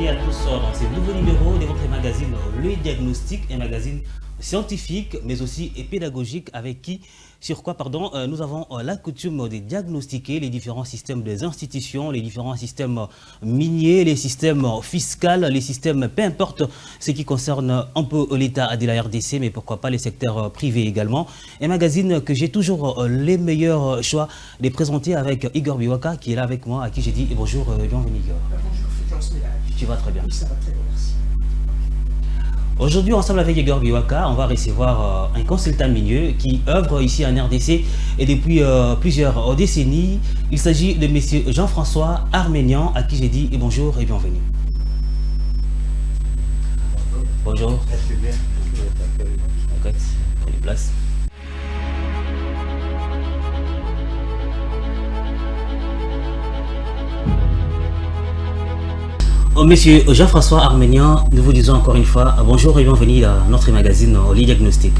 à tous dans ce nouveau numéro de votre magazine Le Diagnostic, un magazine scientifique mais aussi pédagogique nous avons la coutume de diagnostiquer les différents systèmes des institutions, les différents systèmes miniers, les systèmes fiscaux, les systèmes, peu importe ce qui concerne un peu l'État de la RDC, mais pourquoi pas les secteurs privés également. Un magazine que j'ai toujours les meilleurs choix de présenter avec Igor Biwaka qui est là avec moi, à qui j'ai dit bonjour, bienvenue Igor. Bonjour Fulgence Mélage. Tu vas très bien. Oui, ça va très bien, merci. Aujourd'hui, ensemble avec Igor Biwaka, on va recevoir un consultant minier qui œuvre ici en RDC et depuis plusieurs décennies. Il s'agit de M. Jean-François Arménian, à qui j'ai dit bonjour et bienvenue. Bonjour. Merci bien. Ok, prenez place. Monsieur Jean-François Arménian, nous vous disons encore une fois bonjour et bienvenue à notre magazine Le Diagnostic.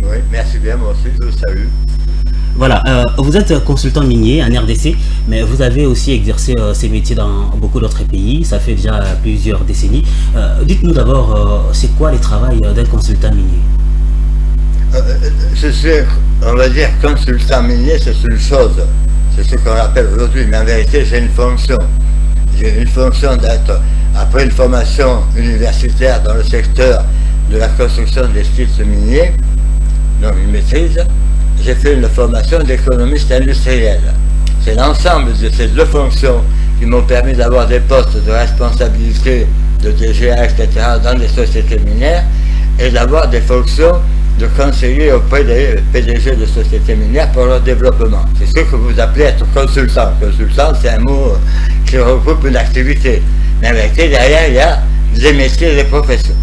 Oui, merci bien, moi aussi, je vous salue. Voilà, vous êtes consultant minier en RDC, mais vous avez aussi exercé ces métiers dans beaucoup d'autres pays, ça fait déjà plusieurs décennies. Dites-nous d'abord, c'est quoi le travail d'un consultant minier? Je suis, on va dire, consultant minier, c'est une chose. C'est ce qu'on appelle aujourd'hui, mais en vérité, j'ai une fonction. J'ai une fonction d'être, après une formation universitaire dans le secteur de la construction des sites miniers, donc une maîtrise, j'ai fait une formation d'économiste industriel. C'est l'ensemble de ces deux fonctions qui m'ont permis d'avoir des postes de responsabilité de DGA, etc., dans des sociétés minières, et d'avoir des fonctions de conseiller auprès des PDG de sociétés minières pour leur développement. C'est ce que vous appelez être consultant. Consultant, c'est un mot qui regroupe une activité. Mais en vérité, derrière, il y a des métiers et des professions.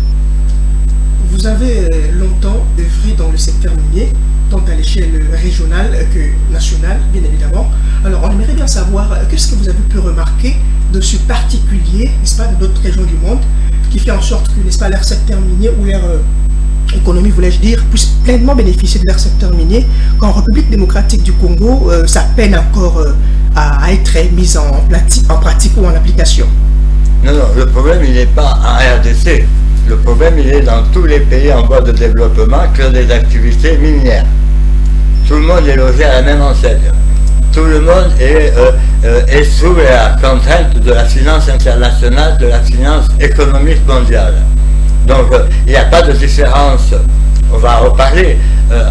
Vous avez longtemps œuvré dans le secteur minier, tant à l'échelle régionale que nationale, bien évidemment. Alors, on aimerait bien savoir qu'est-ce que vous avez pu remarquer de ce particulier, n'est-ce pas, de d'autres régions du monde, qui fait en sorte que, n'est-ce pas, leur secteur minier ou leur économie, voulais-je dire, puisse pleinement bénéficier de leur secteur minier, qu'en République démocratique du Congo, ça peine encore à être mise en pratique ou en application. Non, le problème, il n'est pas en RDC. Le problème, il est dans tous les pays en voie de développement qui ont des activités minières. Tout le monde est logé à la même enseigne. Tout le monde est sous la contrainte de la finance internationale, de la finance économique mondiale. Donc, il n'y a pas de différence, on va en reparler,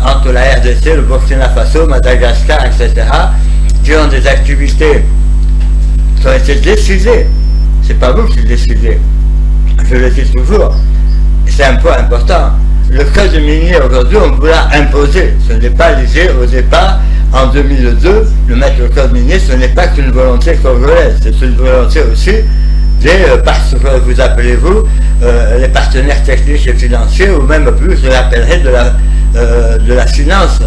entre la RDC, le Burkina Faso, Madagascar, etc., qui ont des activités qui ont été décidées. C'est pas vous qui décidez. Je le dis toujours. C'est un point important. Le code minier aujourd'hui, on vous l'a imposé. Ce n'est pas l'idée au départ, en 2002, de mettre le code minier, ce n'est pas qu'une volonté congolaise, c'est une volonté aussi parce que vous appelez les partenaires techniques et financiers, ou même plus, je l'appellerai de la finance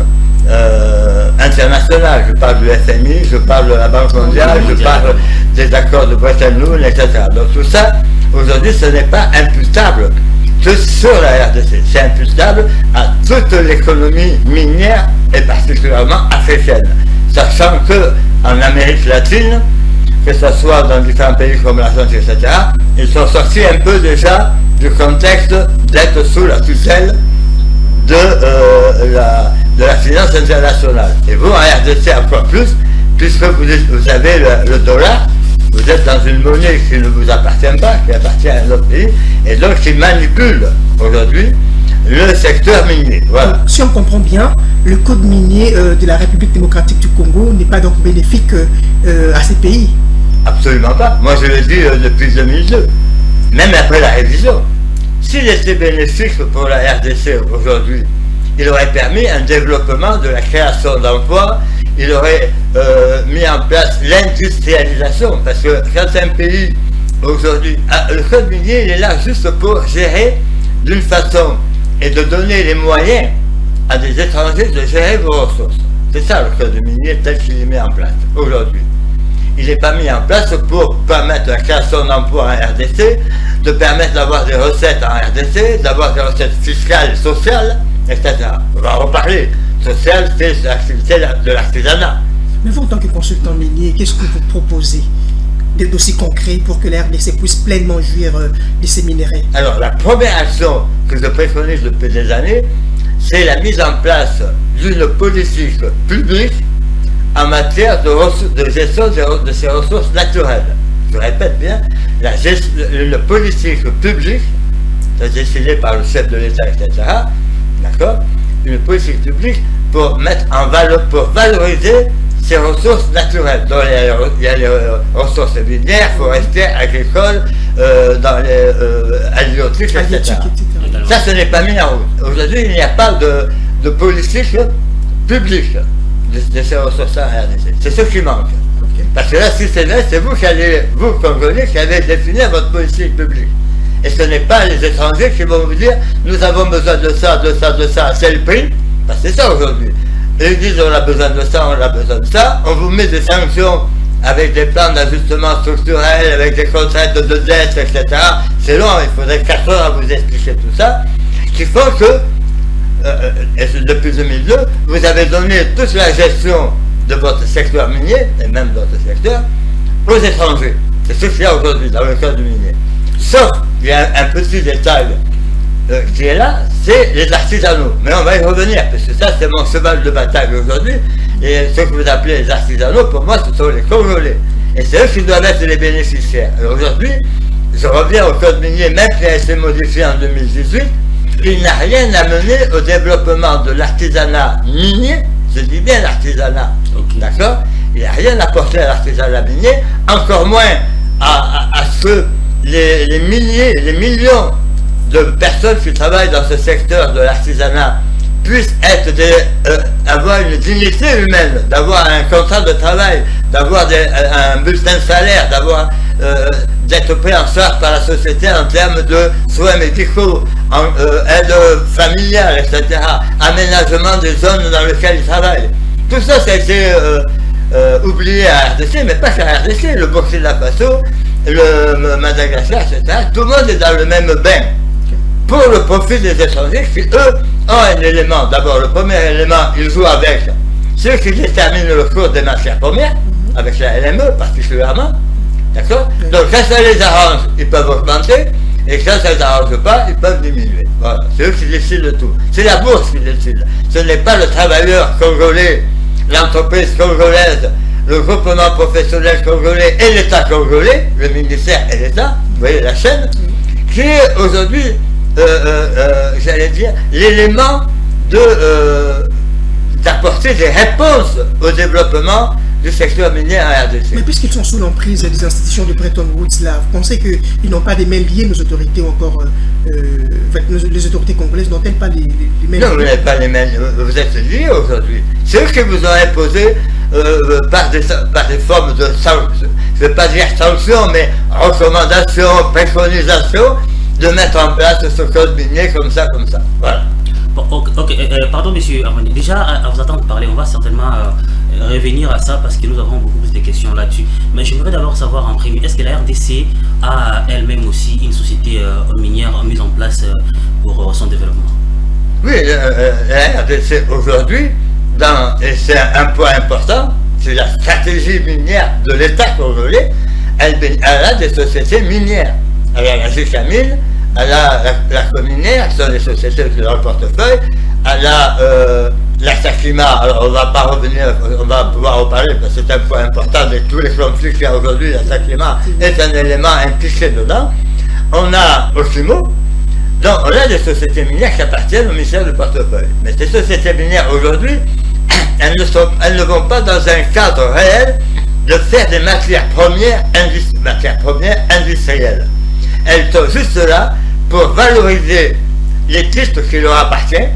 internationale. Je parle du FMI, je parle de la Banque mondiale, je parle des accords de Bretton Woods, etc. Donc tout ça, aujourd'hui, ce n'est pas imputable que sur la RDC, c'est imputable à toute l'économie minière et particulièrement africaine. Sachant que en Amérique latine, que ce soit dans différents pays comme l'Argentine, etc., ils sont sortis un peu déjà du contexte d'être sous la tutelle de la finance internationale. Et vous, en RDC, encore plus, puisque vous avez le dollar, vous êtes dans une monnaie qui ne vous appartient pas, qui appartient à un autre pays, et donc qui manipule aujourd'hui le secteur minier. Voilà. Si on comprend bien, le code minier de la République démocratique du Congo n'est pas donc bénéfique à ces pays. Absolument pas. Moi, je le dis depuis 2002, même après la révision. S'il était bénéfique pour la RDC aujourd'hui, il aurait permis un développement de la création d'emplois, il aurait mis en place l'industrialisation, parce que quand un pays aujourd'hui, le code minier, il est là juste pour gérer d'une façon et de donner les moyens à des étrangers de gérer vos ressources. C'est ça le code minier tel qu'il est mis en place aujourd'hui. Il n'est pas mis en place pour permettre la création d'emplois en RDC, de permettre d'avoir des recettes en RDC, d'avoir des recettes fiscales et sociales, etc. On va en reparler. Social, c'est l'activité de l'artisanat. Mais vous, en tant que consultant minier, qu'est-ce que vous proposez des dossiers concrets pour que la RDC puisse pleinement jouir de ces minéraux? Alors, la première action que je préconise depuis des années, c'est la mise en place d'une politique publique en matière de gestion de ces ressources naturelles. Je répète bien, une politique publique, décidée par le chef de l'État, etc., d'accord, une politique publique pour mettre en valeur, pour valoriser ces ressources naturelles. Donc il y a les ressources minières, forestières, agricoles, dans les halieutiques, etc. Ça, ce n'est pas mis en route. Aujourd'hui, il n'y a pas de politique publique de ces ressources-là à RDC. C'est ce qui manque. Okay. Parce que là, si c'est vrai, c'est vous qui allez, vous, Congolais, qui allez définir votre politique publique. Et ce n'est pas les étrangers qui vont vous dire, nous avons besoin de ça, de ça, de ça, c'est le prix. Parce que c'est ça aujourd'hui. Et ils disent, on a besoin de ça, on a besoin de ça. On vous met des sanctions avec des plans d'ajustement structurel, avec des contraintes de dette, etc. C'est long, il faudrait 4 heures à vous expliquer tout ça. Qui font que, depuis 2002, vous avez donné toute la gestion de votre secteur minier, et même d'autres secteurs, aux étrangers. C'est ce qu'il y a aujourd'hui dans le cas du minier. Sauf, il y a un petit détail qui est là, c'est les artisanaux. Mais on va y revenir, parce que ça, c'est mon cheval de bataille aujourd'hui. Et ce que vous appelez les artisanaux, pour moi, ce sont les Congolais. Et c'est eux qui doivent être les bénéficiaires. Aujourd'hui, je reviens au code minier, même qui a été modifié en 2018, il n'a rien amené au développement de l'artisanat minier, je dis bien l'artisanat, okay. D'accord? Il n'a rien apporté à l'artisanat minier, encore moins à ce que les milliers, les millions de personnes qui travaillent dans ce secteur de l'artisanat puissent être avoir une dignité humaine, d'avoir un contrat de travail, d'avoir un bulletin de salaire, d'être pris en charge par la société en termes de soins médicaux, aide familiale, etc., aménagement des zones dans lesquelles ils travaillent. Tout ça, ça a été oublié à RDC, mais pas qu'à RDC, le Burkina Faso, le Madagascar, etc. Tout le monde est dans le même bain. Pour le profit des étrangers qui, eux, ont un élément. D'abord, le premier élément, ils jouent avec ceux qui déterminent le cours des matières premières, avec la LME particulièrement. D'accord? Donc, quand ça les arrange, ils peuvent augmenter, et quand ça ne les arrange pas, ils peuvent diminuer. Voilà. C'est eux qui décident de tout. C'est la bourse qui décide. Ce n'est pas le travailleur congolais, l'entreprise congolaise, le groupement professionnel congolais et l'État congolais, le ministère et l'État, vous voyez la chaîne, qui est aujourd'hui, j'allais dire, l'élément d'apporter des réponses au développement du secteur minier à RDC. Mais puisqu'ils sont sous l'emprise des institutions de Bretton Woods, là, vous pensez qu'ils n'ont pas les mêmes liens, nos autorités encore, les autorités congolaises n'ont-elles pas les mêmes liens? Non, vous n'avez pas les mêmes, vous êtes liés aujourd'hui. C'est eux qui vous ont imposé par des formes de sanctions, je ne vais pas dire sanctions, mais recommandations, préconisations, de mettre en place ce code minier comme ça. Voilà. Bon, ok, pardon monsieur Armani. Déjà, à vous attendre parler, on va certainement revenir à ça parce que nous avons beaucoup plus de questions là-dessus. Mais j'aimerais d'abord savoir en premier, est-ce que la RDC a elle-même aussi une société minière mise en place pour son développement? Oui, la RDC aujourd'hui, et c'est un point important, c'est la stratégie minière de l'État congolais, elle a des sociétés minières. Elle a la GICAMIN, elle a la Cominière, qui sont des sociétés qui ont le portefeuille, elle a la SACIMA, alors on ne va pas revenir, on va pouvoir en parler parce que c'est un point important de tous les conflits qu'il y a aujourd'hui, la SACIMA est un élément impliqué dedans. On a Oshimo, donc on a des sociétés minières qui appartiennent au ministère du portefeuille. Mais ces sociétés minières aujourd'hui, elles ne vont pas dans un cadre réel de faire des matières premières industrielles. Elles sont juste là pour valoriser les titres qui leur appartiennent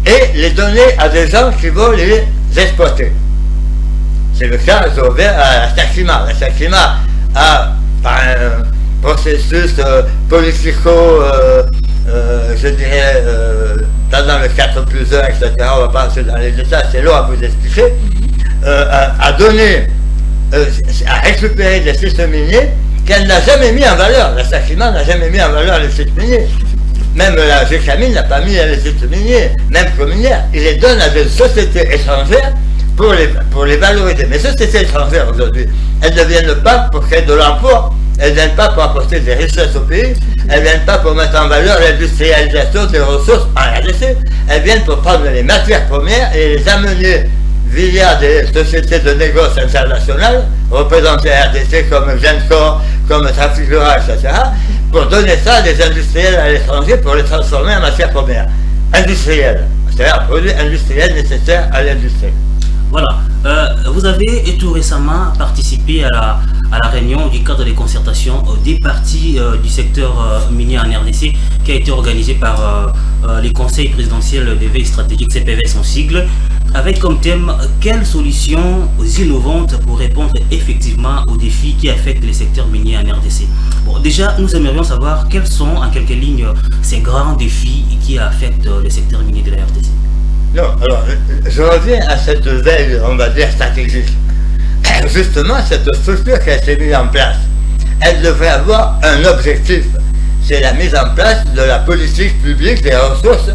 et les donner à des gens qui vont les exploiter. C'est le cas, je reviens à la SACIMA. La SACIMA a, par un processus politico, je dirais, dans le 4+1, etc., on va pas entrer dans les détails, c'est long à vous expliquer, a donné, a récupéré des sites miniers qu'elle n'a jamais mis en valeur. La SACIMA n'a jamais mis en valeur les sites miniers. Même la GICAMIN n'a pas mis les sites miniers, même communières. Il les donne à des sociétés étrangères pour les valoriser. Mais sociétés étrangères aujourd'hui, elles ne viennent pas pour créer de l'emploi, elles ne viennent pas pour apporter des richesses au pays, elles ne viennent pas pour mettre en valeur l'industrialisation des ressources en RDC, elles viennent pour prendre les matières premières et les amener via des sociétés de négoce internationales, représentées à RDC comme Gencor, comme Trafigura, etc., pour donner ça à des industriels à l'étranger pour les transformer en matières premières. Industrielles, c'est-à-dire un produit industriel nécessaire à l'industrie. Voilà. Vous avez tout récemment participé à la réunion du cadre des concertations des partis du secteur minier en RDC qui a été organisée par les conseils présidentiels d'éveil stratégique CPVS en sigle, avec comme thème quelles solutions innovantes pour répondre effectivement aux défis qui affectent les secteurs miniers en RDC. Bon, déjà, nous aimerions savoir quels sont en quelques lignes ces grands défis qui affectent le secteur minier de la RDC. Non, alors, je reviens à cette veille, on va dire, stratégique. Justement, cette structure qui a été mise en place, elle devrait avoir un objectif. C'est la mise en place de la politique publique des ressources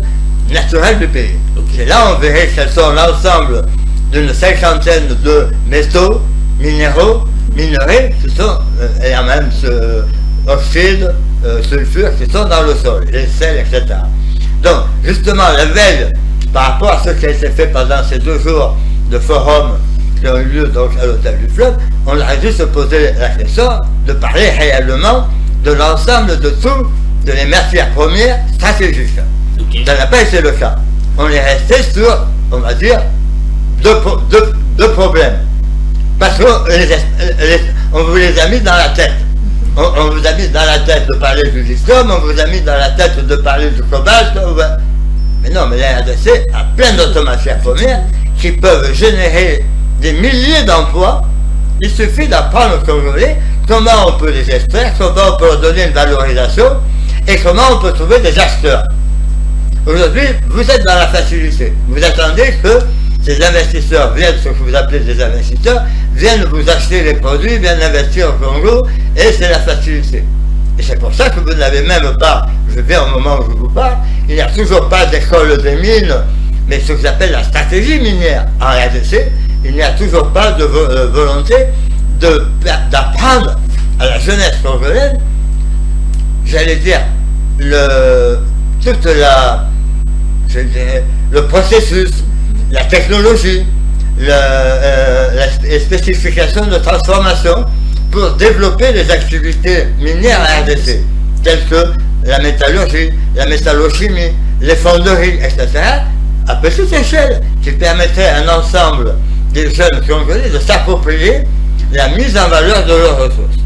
naturelles du pays. Et là, on verrait quels sont l'ensemble d'une cinquantaine de métaux, minéraux, minerais, qui sont, et en même oxydes, sulfures, qui sont dans le sol, les sels, etc. Donc, justement, la veille, par rapport à ce qui a été fait pendant ces 2 jours de forum qui ont eu lieu donc à l'hôtel du Fleuve, on aurait dû se poser la question de parler réellement de l'ensemble de tout, de les matières premières stratégiques. Okay. Ça n'a pas été le cas. On est resté sur, on va dire, deux problèmes. Parce qu'on vous les a mis dans la tête. On vous a mis dans la tête de parler du lithium, on vous a mis dans la tête de parler du cobalt. Mais non, mais la RDC a plein d'autres matières premières qui peuvent générer des milliers d'emplois. Il suffit d'apprendre comme vous voulez comment on peut les extraire, comment on peut leur donner une valorisation et comment on peut trouver des acheteurs. Aujourd'hui, vous êtes dans la facilité. Vous attendez que ces investisseurs viennent, ce que vous appelez des investisseurs, viennent vous acheter les produits, viennent investir au Congo, et c'est la facilité. Et c'est pour ça que vous n'avez même pas, je viens au moment où je vous parle, il n'y a toujours pas d'école des mines, mais ce que j'appelle la stratégie minière en RDC, il n'y a toujours pas de volonté d'apprendre à la jeunesse congolaise, j'allais dire, le processus, la technologie, les spécifications de transformation pour développer les activités minières à RDC, telles que la métallurgie, la métallochimie, les fonderies, etc., à petite échelle, qui permettrait à un ensemble des jeunes congolais de s'approprier la mise en valeur de leurs ressources.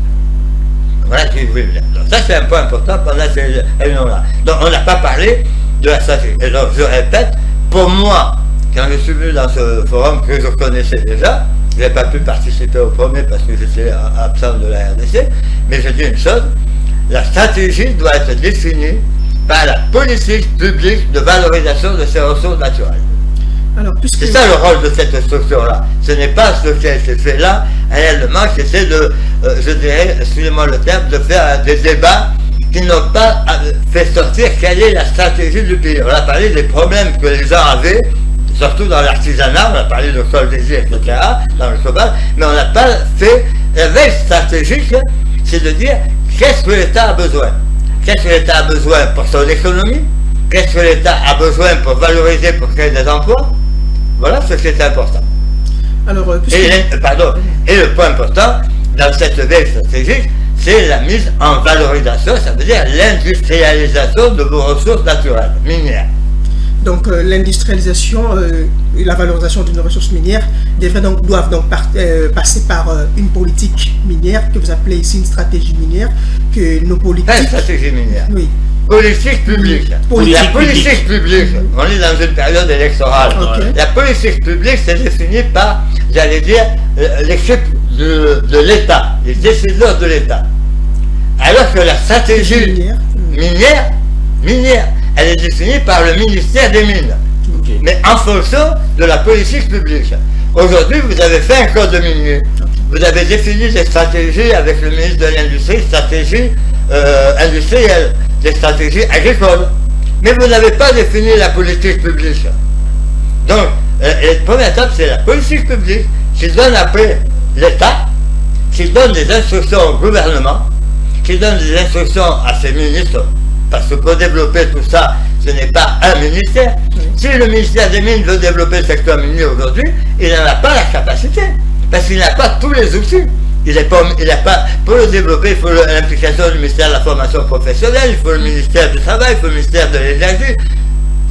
Voilà ce que je voulais dire. Donc ça, c'est un point important pendant ces réunions-là. Donc on n'a pas parlé de la stratégie. Et donc je répète, pour moi, quand je suis venu dans ce forum que je connaissais déjà, je n'ai pas pu participer au premier parce que j'étais absent de la RDC, mais je dis une chose, la stratégie doit être définie par la politique publique de valorisation de ces ressources naturelles. C'est ça le rôle de cette structure-là. Ce n'est pas ce qui a été fait là, réellement, qui essaie de, je dirais, excusez-moi le terme, de faire des débats qui n'ont pas fait sortir quelle est la stratégie du pays. On a parlé des problèmes que les gens avaient, surtout dans l'artisanat, on a parlé de sol désir, etc., dans le cobalt, mais on n'a pas fait, la veille stratégique, c'est de dire qu'est-ce que l'État a besoin. Qu'est-ce que l'État a besoin pour son économie? Qu'est-ce que l'État a besoin pour valoriser, pour créer des emplois? Voilà ce qui est important. Alors, et le point important dans cette veille stratégique, c'est la mise en valorisation, ça veut dire l'industrialisation de vos ressources naturelles, minières. Donc l'industrialisation et la valorisation d'une ressource minière doivent donc passer par une politique minière que vous appelez ici une stratégie minière, que nos politiques... Une stratégie minière. Oui. Politique publique. La politique publique, on est dans une période électorale. Okay. La politique publique, c'est défini par, j'allais dire, l'équipe de l'État, les décideurs de l'État. Alors que la stratégie minière, elle est définie par le ministère des Mines. Okay. Mais en fonction de la politique publique. Aujourd'hui, vous avez fait un code minier. Vous avez défini des stratégies avec le ministre de l'Industrie, stratégies industrielles, des stratégies agricoles. Mais vous n'avez pas défini la politique publique. Donc, Et la première étape, c'est la politique publique qui donne après l'État, qui donne des instructions au gouvernement, qui donne des instructions à ses ministres, parce que pour développer tout ça, ce n'est pas un ministère. Si le ministère des Mines veut développer le secteur minier aujourd'hui, il n'en a pas la capacité, parce qu'il n'a pas tous les outils. Il n'a pas, pour le développer, il faut l'implication du ministère de la formation professionnelle, il faut le ministère du travail, il faut le ministère de l'énergie.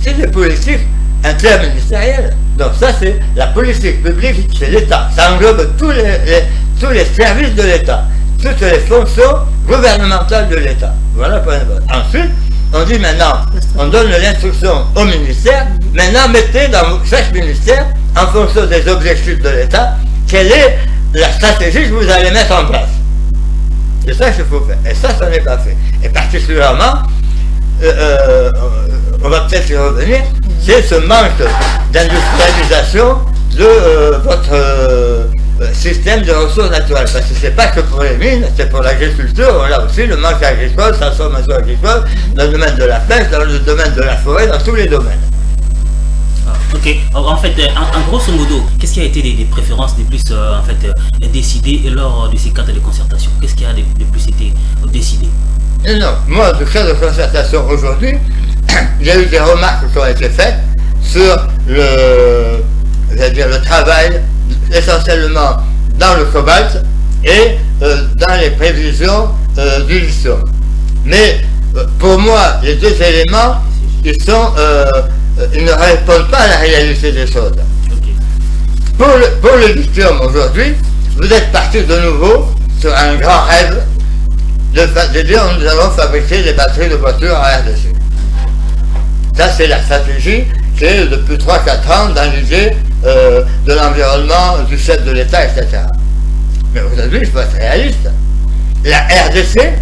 C'est des politiques interministérielles. Donc ça, c'est la politique publique, c'est l'État. Ça englobe tous les services de l'État, toutes les fonctions gouvernementales de l'État. Voilà le point de vote. Ensuite, on dit maintenant, on donne l'instruction au ministère, maintenant mettez dans chaque ministère, en fonction des objectifs de l'État, quelle est la stratégie que vous allez mettre en place. C'est ça qu'il faut faire. Et ça n'est pas fait. Et particulièrement, on va peut-être y revenir, c'est ce manque d'industrialisation de votre système de ressources naturelles. Parce que c'est pas que pour les mines, c'est pour l'agriculture. On a aussi le manque agricole, transformation agricole, dans le domaine de la pêche, dans le domaine de la forêt, dans tous les domaines. Ok, en fait, en grosso modo, qu'est-ce qui a été des préférences les plus décidées lors de ces cadres de concertation? Qu'est-ce qui a le plus été décidé? Non, moi, du cadre de concertation aujourd'hui, il y a eu des remarques qui ont été faites sur le travail essentiellement dans le cobalt et dans les prévisions du lithium. Mais pour moi, les deux éléments, ils ne répondent pas à la réalité des choses. Okay. Pour le lithium aujourd'hui, vous êtes parti de nouveau sur un grand rêve de dire nous allons fabriquer des batteries de voitures en RDC. Ça, c'est la stratégie qui est depuis 3-4 ans dans l'idée de l'environnement, du chef de l'État, etc. Mais aujourd'hui, il faut être réaliste. La RDC,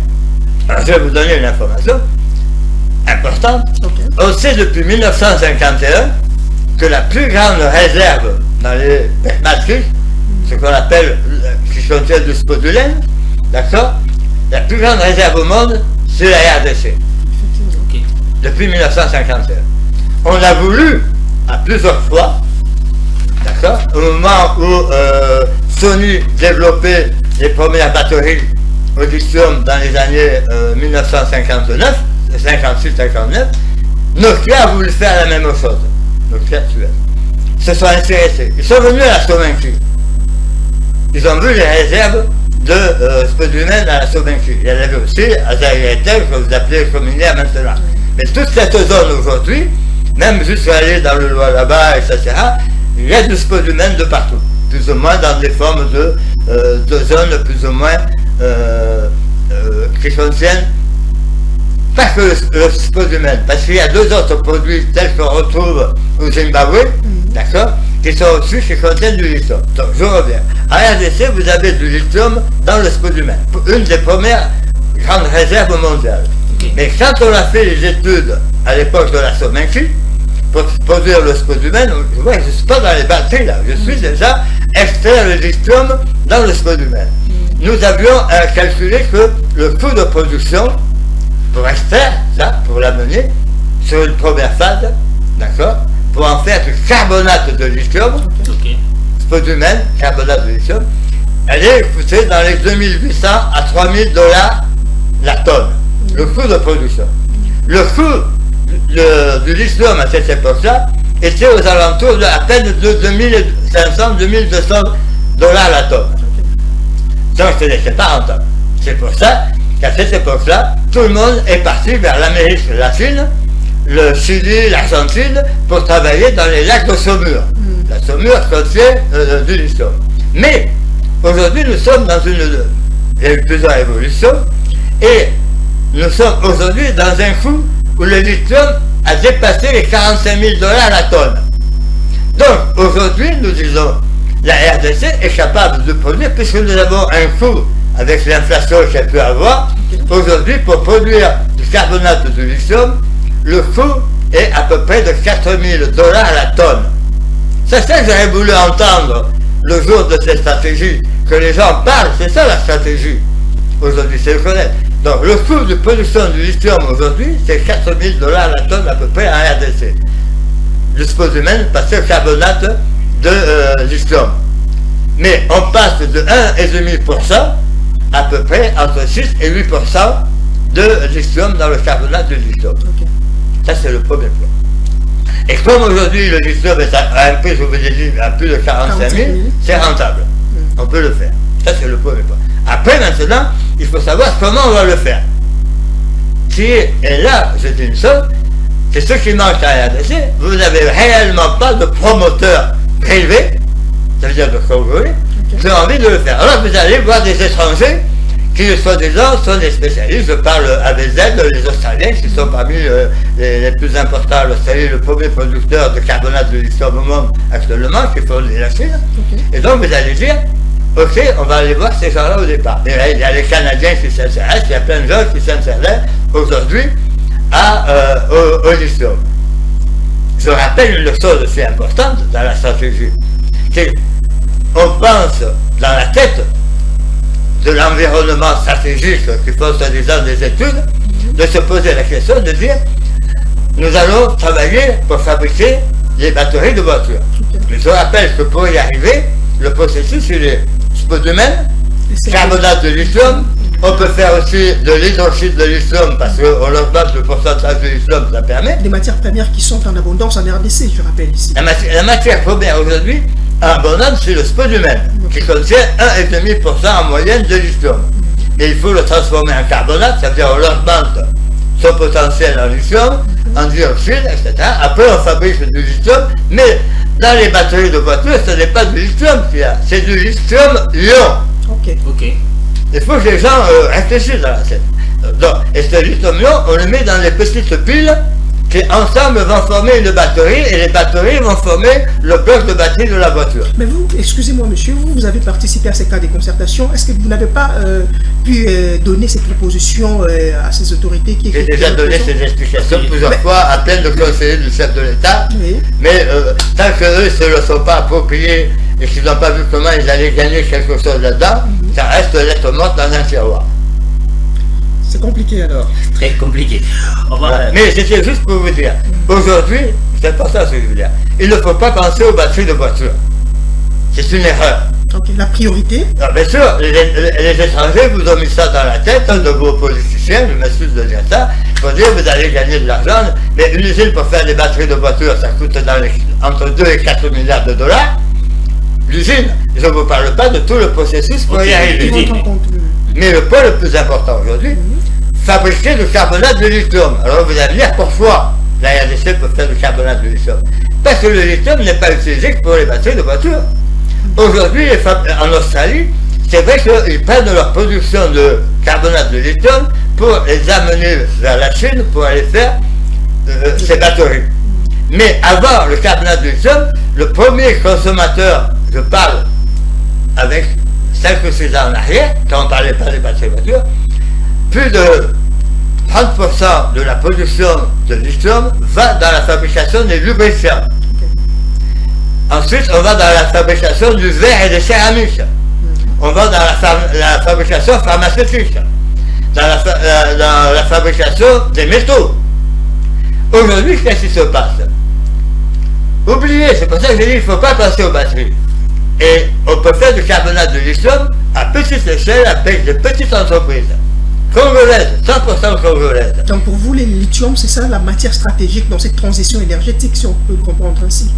alors je vais vous donner une information importante. Okay. On sait depuis 1951 que la plus grande réserve dans les matrices, ce qu'on appelle, qui contient du spodumène, d'accord, la plus grande réserve au monde, c'est la RDC. Okay. Depuis 1951. On a voulu, à plusieurs fois, d'accord, au moment où Sony développait les premières batteries au lithium dans les années 1959, 56-59, Nokia a voulu faire la même chose. Nokia actuel. Ils se sont intéressés. Ils sont venus à la Sominki. Ils ont vu les réserves de spodumène à la Sominki. Il y en avait aussi à Zaïretel, que vous appelez comme minière maintenant. Mais toute cette zone aujourd'hui, même jusqu'à aller dans le Loir là-bas, etc., il y a du spodumène de partout. Plus ou moins dans des formes de zones plus ou moins qui contiennent pas que le spodumène, parce qu'il y a deux autres produits tels qu'on retrouve au Zimbabwe, d'accord, qui sont aussi qui contiennent du lithium. Donc je reviens. En RDC, vous avez du lithium dans le spodumène, une des premières grandes réserves mondiales. Okay. Mais quand on a fait les études à l'époque de la Sominki, pour produire le spodumène, je ne suis pas dans les batteries là, je suis déjà extraire le lithium dans le spodumène. Nous avions calculé que le coût de production pour extraire ça, pour l'amener sur une première phase, d'accord, pour en faire du carbonate de lithium, okay. Spodumène, carbonate de lithium, elle est coûtée dans les 2800 à 3000 $ la tonne, le coût de production. Le coût du lithium à cette époque-là était aux alentours de à peine de 2500-2200 $ la tonne. Donc ce n'était pas rentable. C'est pour ça qu'à cette époque-là, tout le monde est parti vers l'Amérique latine, le Chili, l'Argentine, pour travailler dans les lacs de saumure. La saumure contient du lithium. Mais aujourd'hui, nous sommes dans il y a eu plusieurs évolutions, et nous sommes aujourd'hui dans un coût où le lithium a dépassé les 45 000 $ la tonne. Donc aujourd'hui, nous disons, la RDC est capable de produire, puisque nous avons un coût avec l'inflation qu'elle peut avoir. Aujourd'hui, pour produire du carbonate de lithium, le coût est à peu près de 4 000 $ la tonne. C'est ça que j'aurais voulu entendre le jour de cette stratégie, que les gens parlent, c'est ça la stratégie. Aujourd'hui, c'est le connaître. Donc le coût de production du lithium aujourd'hui, c'est 4 000 $ la tonne à peu près en RDC. du spodumène passer au carbonate de lithium. Mais on passe de 1,5% à peu près entre 6 et 8% de lithium dans le carbonate de lithium. Ok. Ça, c'est le premier point. Et comme aujourd'hui le lithium est à un prix, je vous ai dit, à plus de 45 000, c'est rentable. On peut le faire. Ça, c'est le premier point. Après, maintenant, il faut savoir comment on va le faire. Et là, je dis une chose, c'est ce qui manque à RDC. Vous n'avez réellement pas de promoteur privé, ça veut dire de Congolais, qui ont envie de le faire. Alors vous allez voir des étrangers qui, soi-disant, sont des spécialistes. Je parle avec les Australiens, qui sont parmi les plus importants. L'Australie, le premier producteur de carbonate de lithium au monde actuellement, qui font la Chine. Et donc vous allez dire, ok, on va aller voir ces gens-là au départ. Et là, il y a les Canadiens qui s'intéressent, il y a plein de gens qui s'intéressent aujourd'hui au lithium. Je rappelle une chose aussi importante dans la stratégie, c'est qu'on pense dans la tête de l'environnement stratégique qui font soi-disant des études, de se poser la question de dire nous allons travailler pour fabriquer les batteries de voitures. Mais je rappelle que pour y arriver, le processus il est spodumène, carbonate de lithium. On peut faire aussi de l'hydroxyde de lithium parce qu'on augmente le pourcentage de lithium, ça permet. Des matières premières qui sont en abondance en RDC, je rappelle ici. La matière première aujourd'hui en abondance, c'est le spodumène, qui contient 1,5% en moyenne de lithium. Mais il faut le transformer en carbonate, ça veut dire on augmente son potentiel en lithium, en dioxyde, etc. Après on fabrique du lithium, mais dans les batteries de voitures, ce n'est pas du lithium qu'il y a, c'est du lithium-ion. Ok. Il faut que les gens réfléchissent dans la tête. Donc, et ce lithium-ion, on le met dans les petites piles qui ensemble vont former une batterie et les batteries vont former le bloc de batterie de la voiture. Mais vous, excusez-moi monsieur, vous avez participé à ces cas de concertation. Est-ce que vous n'avez pas pu donner ces propositions à ces autorités qui... J'ai déjà donné ces explications plusieurs fois à plein de conseillers du chef de l'État, mais tant qu'eux ne se le sont pas appropriés et qu'ils n'ont pas vu comment ils allaient gagner quelque chose là-dedans, ça reste lettre morte dans un tiroir. C'est compliqué alors. Très compliqué. Mais c'était juste pour vous dire, aujourd'hui, c'est important ce que je veux dire, il ne faut pas penser aux batteries de voiture. C'est une erreur. Ok, la priorité. Alors, bien sûr, les étrangers vous ont mis ça dans la tête, de vos politiciens, je m'excuse de dire ça, pour dire vous allez gagner de l'argent, mais une usine pour faire des batteries de voiture, ça coûte entre 2 et 4 milliards de dollars. L'usine, je ne vous parle pas de tout le processus pour y arriver. Mais le point le plus important aujourd'hui, fabriquer du carbonate de lithium. Alors vous allez me dire pourquoi la RDC peut faire du carbonate de lithium. Parce que le lithium n'est pas utilisé que pour les batteries de voiture. Aujourd'hui, en Australie, c'est vrai qu'ils prennent leur production de carbonate de lithium pour les amener vers la Chine pour aller faire ces batteries. Mais avant le carbonate de lithium, le premier consommateur, je parle avec 5 ou 6 ans en arrière, quand on ne parlait pas des batteries de voiture, plus de 30% de la production de lithium va dans la fabrication des lubrifiants. Ensuite, on va dans la fabrication du verre et des céramiques. On va dans la fabrication pharmaceutique, dans la fabrication des métaux. Aujourd'hui, qu'est-ce qui se passe? Oubliez, c'est pour ça que j'ai dit qu'il ne faut pas penser aux batteries. Et on peut faire du carbonate de lithium à petite échelle avec des petites entreprises. Congolaises, 100% congolaises. Donc pour vous, le lithium, c'est ça la matière stratégique dans cette transition énergétique, si on peut le comprendre ainsi.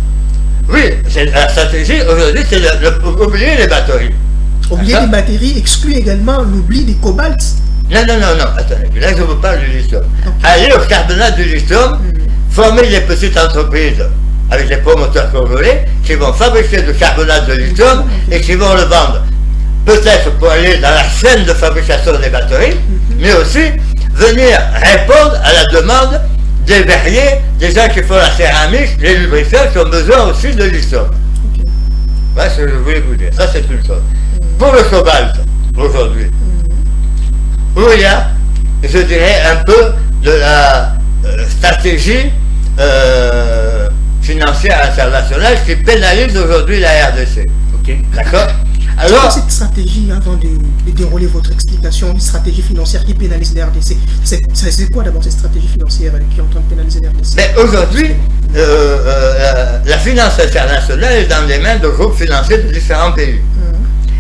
Oui, la stratégie aujourd'hui, c'est d'oublier les batteries. Oublier les batteries exclut également l'oubli des cobalt. Non, attendez, là je vous parle du lithium. Aller au carbonate du lithium, former des petites entreprises avec des promoteurs congolais qui vont fabriquer du carbonate de lithium et qui vont le vendre. Peut-être pour aller dans la chaîne de fabrication des batteries, mais aussi venir répondre à la demande des verriers, des gens qui font la céramique, les lubrifiants qui ont besoin aussi de lithium. Voilà ce que je voulais vous dire. Ça, c'est une chose. Pour le cobalt, aujourd'hui, où il y a, je dirais, un peu de la stratégie financière internationale qui pénalise aujourd'hui la RDC. D'accord? Alors, cette stratégie, avant de dérouler votre explication, une stratégie financière qui pénalise la RDC, c'est quoi d'abord cette stratégie financière qui est en train de pénaliser la RDC? Mais aujourd'hui, la finance internationale est dans les mains de groupes financiers de différents pays.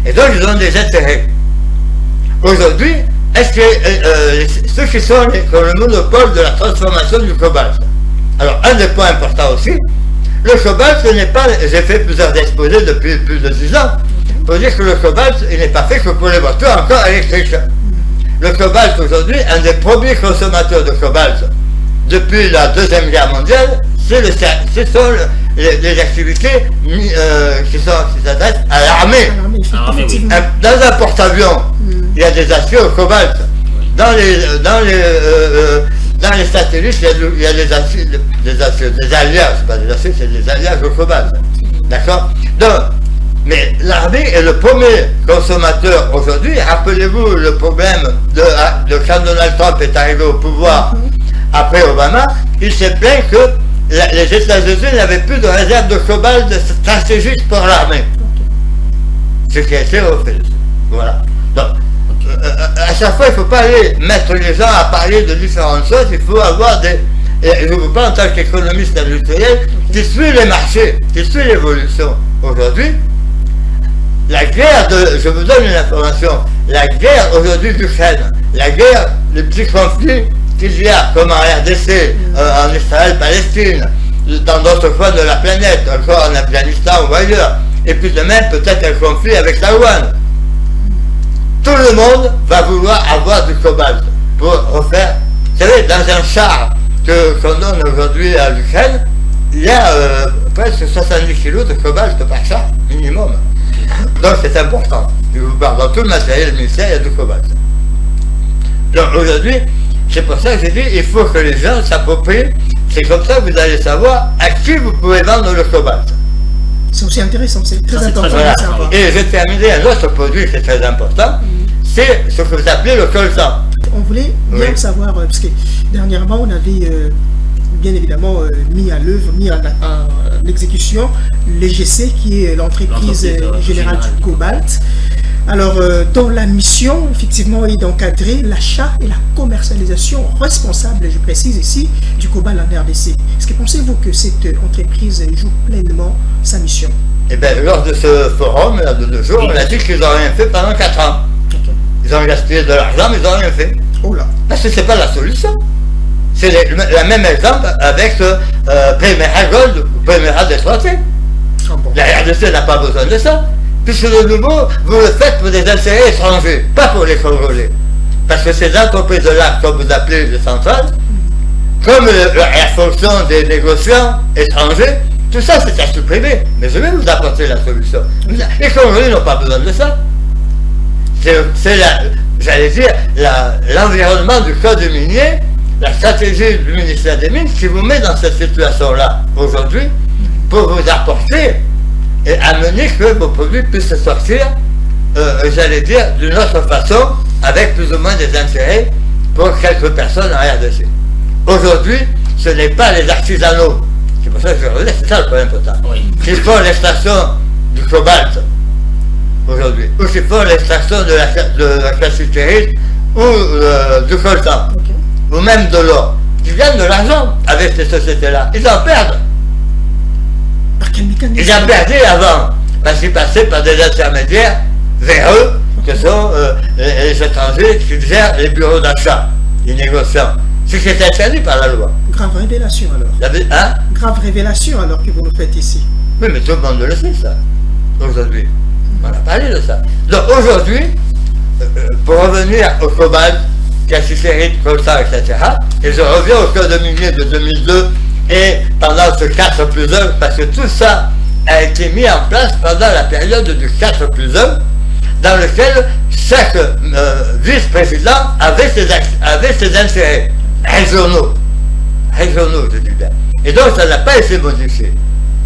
Et donc, ils ont des intérêts. Aujourd'hui, est-ce que ceux qui sont le monopole de la transformation du cobalt? Alors, un des points importants aussi, le cobalt, j'ai fait plusieurs exposés depuis plus de 10 ans, pour dire que le cobalt, il n'est pas fait que pour les voitures encore électriques. Le cobalt, aujourd'hui, un des premiers consommateurs de cobalt depuis la Deuxième Guerre mondiale, ce sont les activités qui s'adressent à l'armée. Dans un porte-avions, il y a des aciers au cobalt. Dans les satellites, il y a des alliages, pas des aciers, c'est des alliages au cobalt. D'accord? Donc, mais l'armée est le premier consommateur aujourd'hui. Rappelez-vous le problème de quand Donald Trump est arrivé au pouvoir après Obama, il s'est plaint que les États-Unis n'avaient plus de réserve de cobalt stratégique pour l'armée. Ce qui a été refait. Voilà. Donc, à chaque fois, il ne faut pas aller mettre les gens à parler de différentes choses, il faut avoir des... Et je vous parle en tant qu'économiste industriel qui suit les marchés, qui suit l'évolution. Aujourd'hui, la guerre je vous donne une information, la guerre aujourd'hui d'Ukraine, la guerre, les petits conflits qu'il y a, comme en RDC, en Israël-Palestine, dans d'autres coins de la planète, encore en Afghanistan ou ailleurs, et puis demain peut-être un conflit avec Taïwan. Tout le monde va vouloir avoir du cobalt pour refaire. Vous savez, dans un char qu'on donne aujourd'hui à l'Ukraine, il y a presque 70 kg de cobalt par char, minimum. Donc c'est important. Je vous parle, dans tout le matériel militaire, il y a du cobalt. Donc aujourd'hui, c'est pour ça que j'ai dit, il faut que les gens s'approprient. C'est comme ça que vous allez savoir à qui vous pouvez vendre le cobalt. C'est aussi intéressant, c'est très important. Voilà. Et je vais terminer un autre produit qui est très important, c'est ce que vous appelez le coltan. On voulait bien savoir, parce que dernièrement on avait bien évidemment mis à l'œuvre, mis en exécution l'EGC qui est l'entreprise générale du cobalt. Alors, dont la mission, effectivement, est d'encadrer l'achat et la commercialisation responsable, je précise ici, du cobalt en RDC. Est-ce que pensez-vous que cette entreprise joue pleinement sa mission? Eh bien, lors de ce forum, là, de 2 jours, on a dit qu'ils n'ont rien fait pendant 4 ans. Ils ont gaspillé de l'argent, mais ils n'ont rien fait. Oh là. Parce que ce n'est pas la solution. C'est le même exemple avec Primera Gold ou Primera Destroité. La RDC n'a pas besoin de ça. Puisque de nouveau, vous le faites pour des intérêts étrangers, pas pour les Congolais. Parce que ces entreprises-là, comme vous appelez les centrales, comme la fonction des négociants étrangers, tout ça c'est à supprimer. Mais je vais vous apporter la solution. Les Congolais n'ont pas besoin de ça. C'est j'allais dire, l'environnement du code minier, la stratégie du ministère des Mines qui vous met dans cette situation-là aujourd'hui pour vous apporter et amener que vos produits puissent sortir, j'allais dire, d'une autre façon, avec plus ou moins des intérêts pour quelques personnes en RDC. Aujourd'hui, ce n'est pas les artisanaux, c'est pour ça que je relève, c'est ça le problème important, qui font l'extraction du cobalt aujourd'hui, ou qui font l'extraction de la cassitérite ou du coltan, ou même de l'or, qui gagnent de l'argent avec ces sociétés-là. Ils en perdent. Ils en perdaient avant, parce qu'ils passaient par des intermédiaires vers eux, que sont les étrangers qui gèrent les bureaux d'achat, les négociants. Ce qui est interdit par la loi. Grave révélation alors. Grave révélation alors que vous nous faites ici. Oui, mais tout le monde le sait, ça, aujourd'hui. On a parlé de ça. Donc aujourd'hui, pour revenir au cobalt, cassitérite, coltan, etc., et je reviens au code minier de 2002, et pendant ce 4+1, parce que tout ça a été mis en place pendant la période du 4+1, dans lequel chaque vice-président avait ses intérêts régionaux, je dis bien. Et donc ça n'a pas été modifié.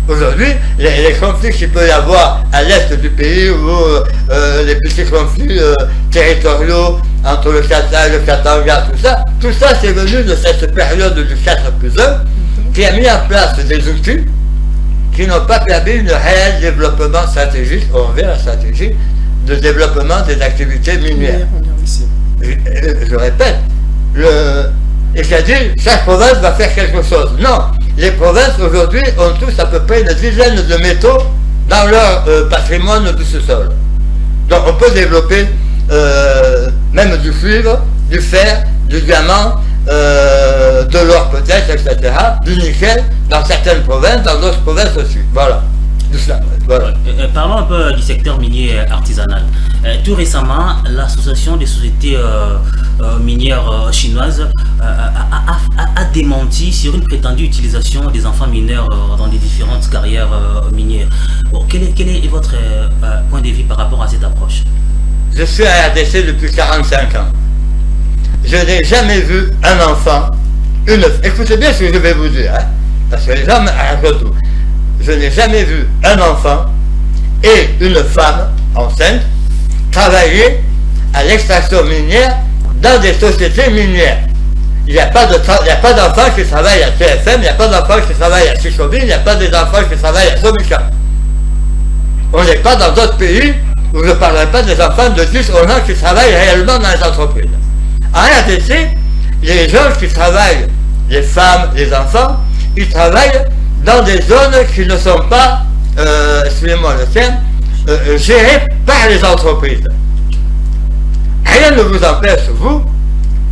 Aujourd'hui, les conflits qu'il peut y avoir à l'est du pays, ou les petits conflits territoriaux entre le Qatar et le Katanga, tout ça c'est venu de cette période du 4+1, qui a mis en place des outils qui n'ont pas permis le réel développement stratégique, on revient à la stratégie, de développement des activités minières. Je répète, et c'est-à-dire chaque province va faire quelque chose. Non, les provinces aujourd'hui ont tous à peu près une dizaine de métaux dans leur patrimoine du sous-sol. Donc on peut développer même du cuivre, du fer, du diamant, de l'or peut-être, etc., du nickel dans certaines provinces, dans d'autres provinces aussi. Voilà. Voilà. Parlons un peu du secteur minier artisanal. Tout récemment, l'association des sociétés minières chinoises a démenti sur une prétendue utilisation des enfants mineurs dans les différentes carrières minières. Bon, quel est votre point de vue par rapport à cette approche? Je suis à RDC depuis 45 ans. Je n'ai jamais vu un enfant, écoutez bien ce que je vais vous dire, hein, parce que les gens racontent tout. Je n'ai jamais vu un enfant et une femme enceinte travailler à l'extraction minière dans des sociétés minières. Il n'y a pas d'enfants qui travaillent à TFM, il n'y a pas d'enfants qui travaillent à Chichobine, il n'y a pas d'enfants qui travaillent à Somica. On n'est pas dans d'autres pays où je ne parlerai pas des enfants de 10 11 ans qui travaillent réellement dans les entreprises. En RDC, les gens qui travaillent, les femmes, les enfants, ils travaillent dans des zones qui ne sont pas, excusez-moi le terme, gérées par les entreprises. Rien ne vous empêche, vous,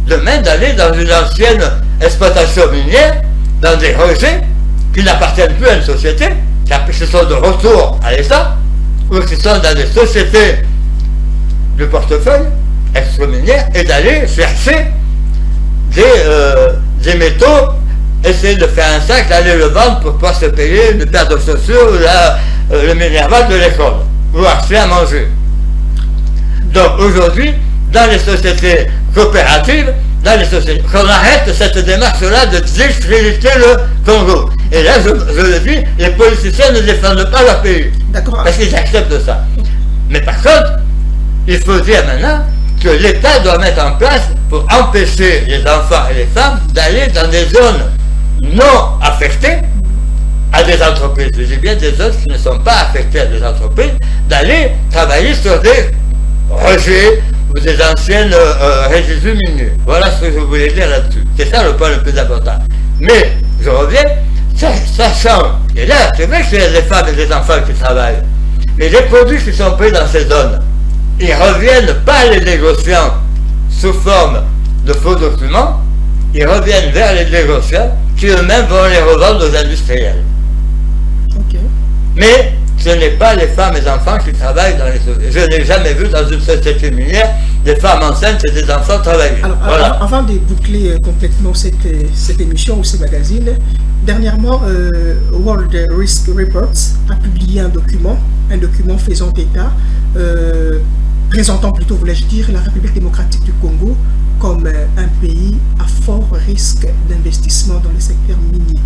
demain d'aller dans une ancienne exploitation minière, dans des rejets qui n'appartiennent plus à une société, qui sont de retour à l'État, ou qui sont dans des sociétés de portefeuille, extra-minières, et d'aller chercher des métaux, essayer de faire un sac, d'aller le vendre pour pouvoir se payer une paire de chaussures ou le minerval de l'école, ou acheter à manger. Donc aujourd'hui, dans les sociétés coopératives, qu'on arrête cette démarche-là de discréditer le Congo. Et là, je le dis, les politiciens ne défendent pas leur pays. Parce qu'ils acceptent ça. Mais par contre, il faut dire maintenant que l'État doit mettre en place pour empêcher les enfants et les femmes d'aller dans des zones non affectées à des entreprises. Je dis bien des zones qui ne sont pas affectées à des entreprises, d'aller travailler sur des rejets ou des anciennes résidus miniers. Voilà ce que je voulais dire là-dessus. C'est ça le point le plus important. Mais, je reviens, ça change. Et là, c'est vrai que c'est des femmes et des enfants qui travaillent. Mais les produits qui sont pris dans ces zones, ils reviennent pas les négociants sous forme de faux documents, ils reviennent vers les négociants qui eux-mêmes vont les revendre aux industriels. Okay. Mais ce n'est pas les femmes et les enfants qui travaillent dans les sociétés. Je n'ai jamais vu dans une société minière des femmes enceintes et des enfants travailler. Alors, voilà. Avant de boucler complètement cette émission ou ce magazine, dernièrement, World Risk Reports a publié un document faisant état, présentant plutôt, voulais-je dire, la République démocratique du Congo comme un pays à fort risque d'investissement dans le secteur minier.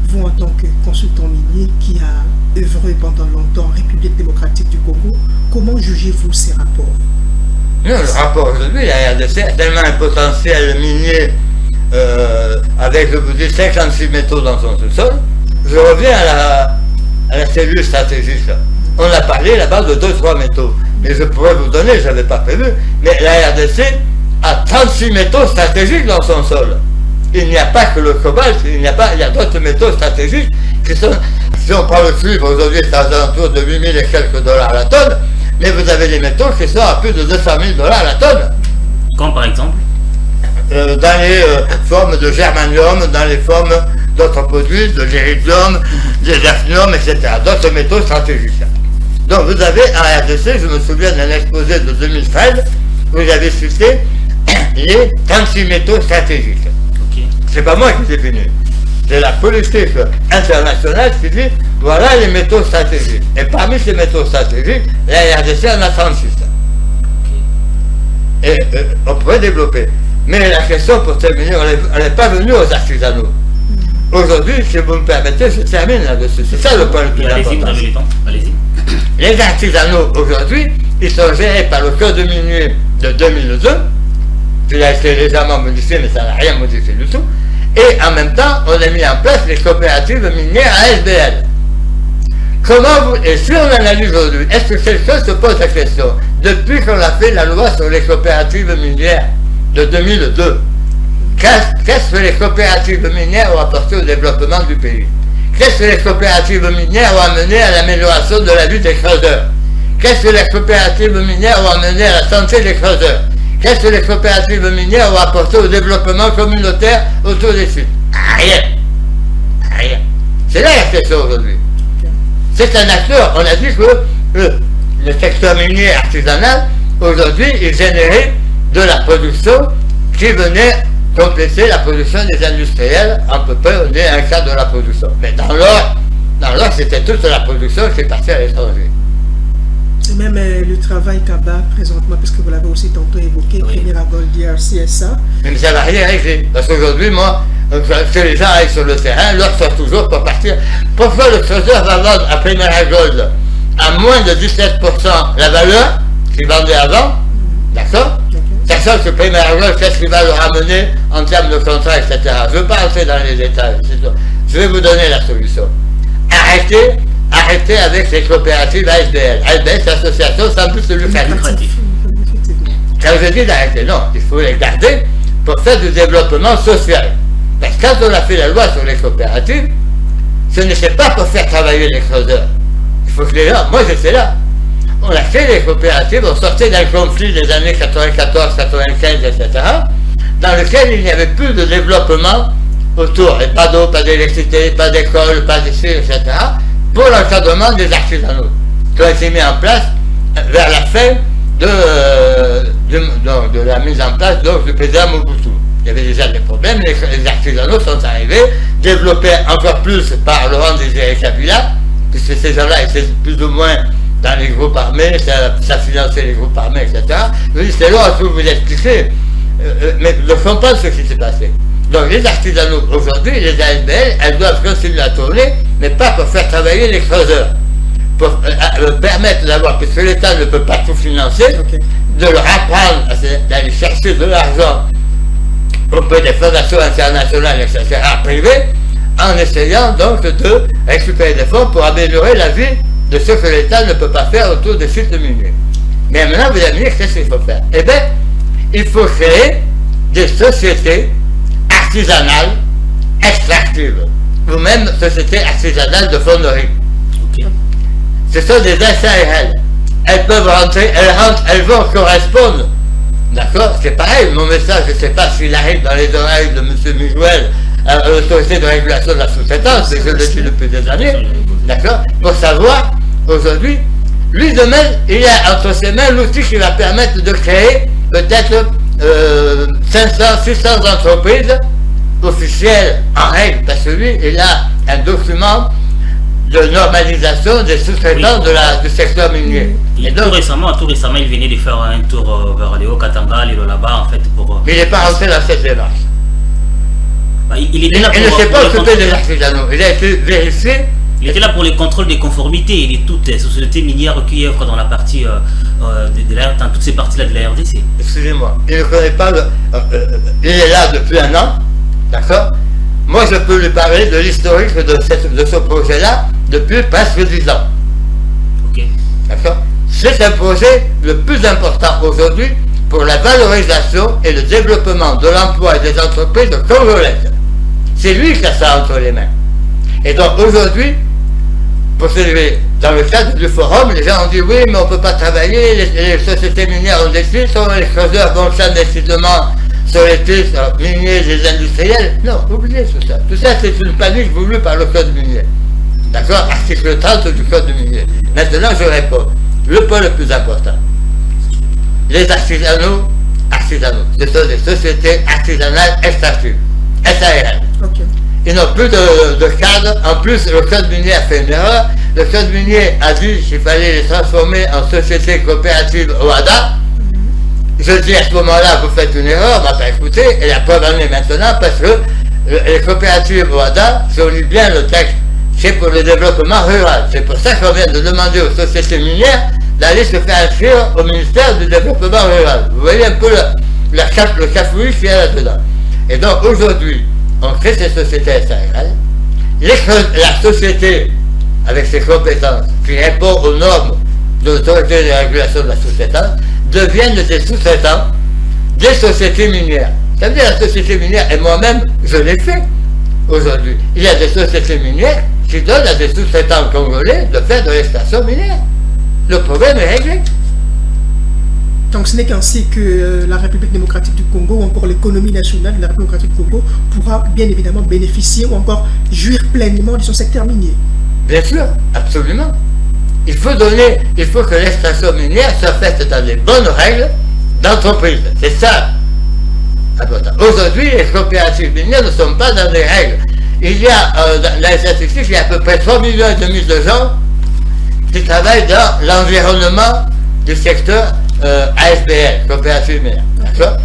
Vous, en tant que consultant minier qui a œuvré pendant longtemps en République démocratique du Congo, comment jugez-vous ces rapports? Non, le rapport aujourd'hui, il a tellement un potentiel minier avec, je vous dis, 56 métaux dans son sous-sol. Je reviens à la cellule stratégique. On a parlé là-bas de 2-3 métaux. Mais je pourrais vous donner, je n'avais pas prévu, mais la RDC a 36 métaux stratégiques dans son sol. Il n'y a pas que le cobalt, il y a d'autres métaux stratégiques qui sont, si on prend le cuivre aujourd'hui, c'est à l'entour de 8 000 et quelques dollars la tonne, mais vous avez des métaux qui sont à plus de 200 000 dollars la tonne. Comme par exemple dans les formes de germanium, dans les formes d'autres produits, de l'iridium, des hafnium, etc. D'autres métaux stratégiques. Donc vous avez en RDC, je me souviens d'un exposé de 2013, où j'avais cité les 36 métaux stratégiques. Okay. C'est pas moi qui l'ai défini. C'est la politique internationale qui dit voilà les métaux stratégiques. Et parmi ces métaux stratégiques, la RDC en a 36. Okay. Et on pourrait développer. Mais la question pour terminer, on n'est pas venu aux artisanaux. Aujourd'hui, si vous me permettez, je termine là-dessus. C'est ça le point le plus important. Allez-y. Les artisanaux aujourd'hui, ils sont gérés par le code minier de 2002, qui a été légèrement modifié, mais ça n'a rien modifié du tout. Et en même temps, on a mis en place les coopératives minières ASBL. Et si on analyse aujourd'hui, est-ce que quelqu'un se pose la question, depuis qu'on a fait la loi sur les coopératives minières de 2002, qu'est-ce que les coopératives minières ont apporté au développement du pays? Qu'est-ce que les coopératives minières ont amené à l'amélioration de la vie des creuseurs? Qu'est-ce que les coopératives minières ont amené à la santé des creuseurs? Qu'est-ce que les coopératives minières ont apporté au développement communautaire autour des sites? Rien. Rien. C'est là la question aujourd'hui. C'est un acteur. On a dit que le secteur minier artisanal, aujourd'hui, il générait de la production qui venait compléter la production des industriels, à peu près on est un quart de la production. Mais dans l'or, c'était toute la production qui est partie à l'étranger. C'est même le travail tabac présentement, parce que vous l'avez aussi tantôt évoqué, Oui. Premier Goldier, CSA. Mais ça va rien régler. Parce qu'aujourd'hui, moi, que les gens aillent sur le terrain, l'or sort toujours pour partir. Pourquoi le creuseur va vendre à Premier Gold à moins de 17% la valeur qu'il vendait avant? D'accord? Sachant que Premier Gold, qu'est-ce qu'il va le ramener en termes de contrat, etc. Je ne veux pas entrer dans les détails. Je vais vous donner la solution. Arrêtez avec les coopératives ASBL. ASBL, c'est l'association sans but de lucratif. Quand je dis d'arrêter, non, il faut les garder pour faire du développement social. Parce que quand on a fait la loi sur les coopératives, ce n'était pas pour faire travailler les creuseurs. Il faut que les gens, moi j'étais là. On a fait les coopératives, on sortait d'un conflit des années 94, 95, etc., dans lequel il n'y avait plus de développement autour, et pas d'eau, pas d'électricité, pas d'école, pas d'ici, etc., pour l'encadrement des artisanaux, qui ont été mis en place vers la fin de la mise en place donc, du président Mobutu. Il y avait déjà des problèmes, les artisanaux sont arrivés, développés encore plus par Laurent Désiré Kabila, puisque ces gens-là étaient plus ou moins dans les groupes armés, ça finançait les groupes armés, etc. Je dis, c'est long à tout vous expliquer, mais ne font pas ce qui s'est passé. Donc les artisanaux aujourd'hui, les ASBL, elles doivent continuer à tourner, mais pas pour faire travailler les creuseurs. Pour permettre d'avoir, puisque l'État ne peut pas tout financer, de leur apprendre d'aller chercher de l'argent auprès des fondations internationales, etc., privées, en essayant donc de récupérer des fonds pour améliorer la vie de ce que l'État ne peut pas faire autour des sites miniers. Mais maintenant, vous allez me dire, qu'est-ce qu'il faut faire? Eh bien, il faut créer des sociétés artisanales extractives, ou même sociétés artisanales de fonderie. Ok. Ce sont des SARL. Elles peuvent rentrer, elles vont correspondre. D'accord? C'est pareil, mon message, je ne sais pas s'il arrive dans les oreilles de M. Miguel, à l'autorité de régulation de la sous-traitance, mais je le dis depuis des années. D'accord? Pour savoir, aujourd'hui, lui de même, il a entre ses mains l'outil qui va permettre de créer peut-être 500, 600 entreprises officielles en règle, parce que lui, il a un document de normalisation des sous-traitants du secteur minier. Et donc, tout récemment, il venait de faire un tour vers les Hauts-Katanga, les là-bas, en fait, pour... Mais il n'est pas rentré dans cette démarche. Bah, il était là Il ne s'est pas occupé des artisanaux. Il a été vérifié. Il était là pour les contrôles des conformités et de toutes les sociétés minières qui œuvrent dans la partie dans toutes ces parties-là de la RDC. Excusez-moi, il ne connaît pas il est là depuis un an, d'accord? Moi, je peux lui parler de l'historique de ce projet-là depuis presque 10 ans. Ok. D'accord? C'est un projet le plus important aujourd'hui pour la valorisation et le développement de l'emploi et des entreprises congolaises. C'est lui qui a ça entre les mains. Et donc aujourd'hui, pour s'élever, dans le cadre du forum, les gens ont dit oui, mais on ne peut pas travailler, les sociétés minières ont des titres, les creuseurs vont décidément sur les titres miniers des industriels. Non, oubliez tout ça. Tout ça, c'est une panique voulue par le code minier. D'accord? Article 30 du code minier. Maintenant, je réponds. Le point le plus important. Les artisanaux, ce sont des sociétés artisanales extractives. SARL. Ok. Ils n'ont plus de cadre. En plus, le code minier a fait une erreur. Le code minier a dit qu'il fallait les transformer en sociétés coopératives OADA. Je dis à ce moment-là, vous faites une erreur, on m'a pas écouté, et la preuve en est maintenant, parce que les coopératives OADA, si on lit bien le texte, c'est pour le développement rural. C'est pour ça qu'on vient de demander aux sociétés minières d'aller se faire inscrire au ministère du développement rural. Vous voyez un peu le cafouille qu'il y a là-dedans. Et donc aujourd'hui, on crée ces sociétés SARL. La société avec ses compétences, qui répond aux normes de l'autorité de régulation de la sous-traitance, deviennent des sous-traitants des sociétés minières. Ça veut dire la société minière, et moi-même, je l'ai fait aujourd'hui. Il y a des sociétés minières qui donnent à des sous-traitants congolais de faire de l'extraction minière. Le problème est réglé. Donc ce n'est qu'ainsi que la République démocratique du Congo ou encore l'économie nationale de la République démocratique du Congo pourra bien évidemment bénéficier ou encore jouir pleinement de son secteur minier. Bien sûr, absolument. Il faut que l'extraction minière soit faite dans les bonnes règles d'entreprise. C'est ça. Aujourd'hui, les coopératives minières ne sont pas dans les règles. Il y a, dans les statistiques, il y a à peu près 3,5 millions de gens qui travaillent dans l'environnement du secteur ASBL, coopérative minière. D'accord?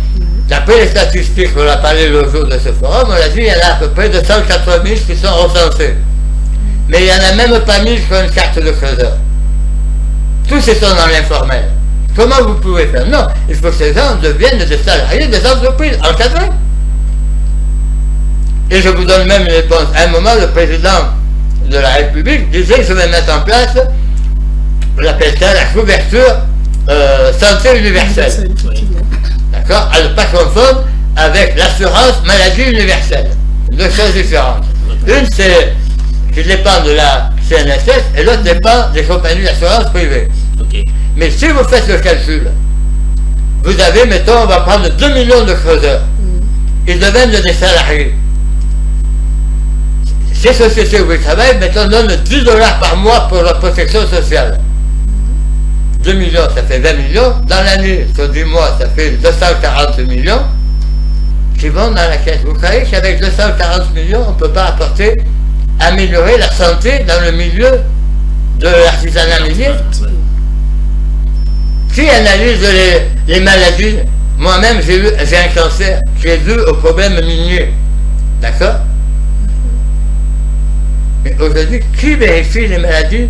D'après les statistiques, on a parlé le jour de ce forum, on a dit qu'il y en a à peu près 280 000 qui sont recensés. Mais il n'y en a même pas 1000 qui ont une carte de creuseur. Tous ils sont dans l'informel. Comment vous pouvez faire? Non, il faut que ces gens deviennent des salariés des entreprises encadrées. Et je vous donne même une réponse. À un moment, le président de la République disait que je vais mettre en place, on appelle ça la couverture santé universelle. D'accord? À ne pas confondre avec l'assurance maladie universelle. Deux choses différentes. Une, c'est qui dépend de la CNSS et l'autre dépend des compagnies d'assurance privées. Okay. Mais si vous faites le calcul, vous avez, mettons, on va prendre 2 millions de creuseurs. Ils deviennent des salariés. Ces sociétés où ils travaillent, mettons, donnent 10 $ par mois pour leur protection sociale. 2 millions, ça fait 20 millions. Dans l'année, sur 10 mois, ça fait 240 millions qui vont dans la caisse. Vous croyez qu'avec 240 millions, on ne peut pas améliorer la santé dans le milieu de l'artisanat minier? Qui analyse les maladies? Moi-même, j'ai un cancer qui est dû au problème minier. D'accord? Mais aujourd'hui, qui vérifie les maladies